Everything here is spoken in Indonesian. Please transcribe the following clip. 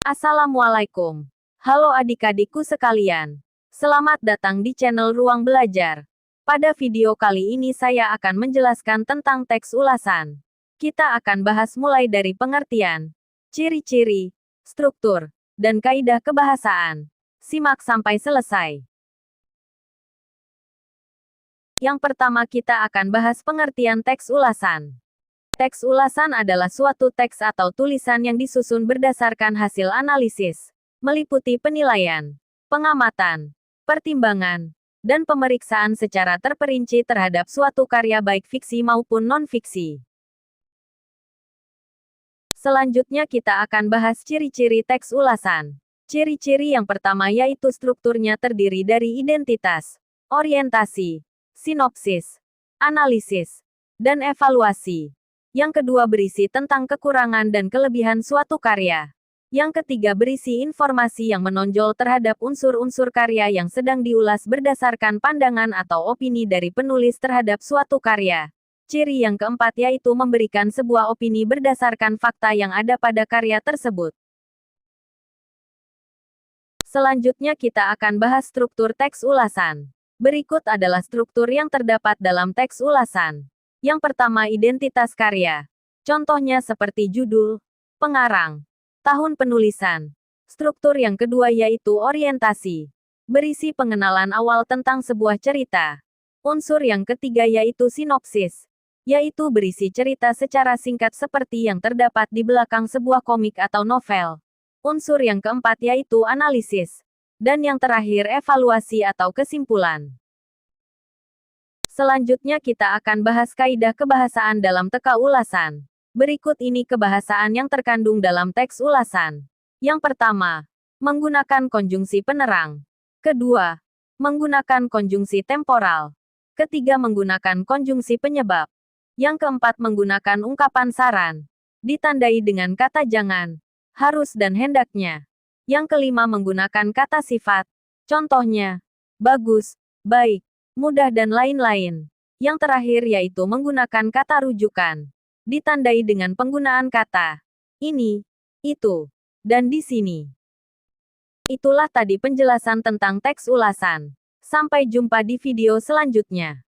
Assalamualaikum. Halo adik-adikku sekalian. Selamat datang di channel Ruang Belajar. Pada video kali ini saya akan menjelaskan tentang teks ulasan. Kita akan bahas mulai dari pengertian, ciri-ciri, struktur, dan kaidah kebahasaan. Simak sampai selesai. Yang pertama kita akan bahas pengertian teks ulasan. Teks ulasan adalah suatu teks atau tulisan yang disusun berdasarkan hasil analisis, meliputi penilaian, pengamatan, pertimbangan, dan pemeriksaan secara terperinci terhadap suatu karya baik fiksi maupun non-fiksi. Selanjutnya kita akan bahas ciri-ciri teks ulasan. Ciri-ciri yang pertama yaitu strukturnya terdiri dari identitas, orientasi, sinopsis, analisis, dan evaluasi. Yang kedua berisi tentang kekurangan dan kelebihan suatu karya. Yang ketiga berisi informasi yang menonjol terhadap unsur-unsur karya yang sedang diulas berdasarkan pandangan atau opini dari penulis terhadap suatu karya. Ciri yang keempat yaitu memberikan sebuah opini berdasarkan fakta yang ada pada karya tersebut. Selanjutnya kita akan bahas struktur teks ulasan. Berikut adalah struktur yang terdapat dalam teks ulasan. Yang pertama identitas karya. Contohnya seperti judul, pengarang, tahun penulisan. Struktur yang kedua yaitu orientasi. Berisi pengenalan awal tentang sebuah cerita. Unsur yang ketiga yaitu sinopsis. Yaitu berisi cerita secara singkat seperti yang terdapat di belakang sebuah komik atau novel. Unsur yang keempat yaitu analisis. Dan yang terakhir evaluasi atau kesimpulan. Selanjutnya kita akan bahas kaidah kebahasaan dalam teka ulasan. Berikut ini kebahasaan yang terkandung dalam teks ulasan. Yang pertama, menggunakan konjungsi penerang. Kedua, menggunakan konjungsi temporal. Ketiga, menggunakan konjungsi penyebab. Yang keempat, menggunakan ungkapan saran. Ditandai dengan kata jangan, harus dan hendaknya. Yang kelima, menggunakan kata sifat. Contohnya, bagus, baik, mudah dan lain-lain. Yang terakhir yaitu menggunakan kata rujukan. Ditandai dengan penggunaan kata ini, itu, dan di sini. Itulah tadi penjelasan tentang teks ulasan. Sampai jumpa di video selanjutnya.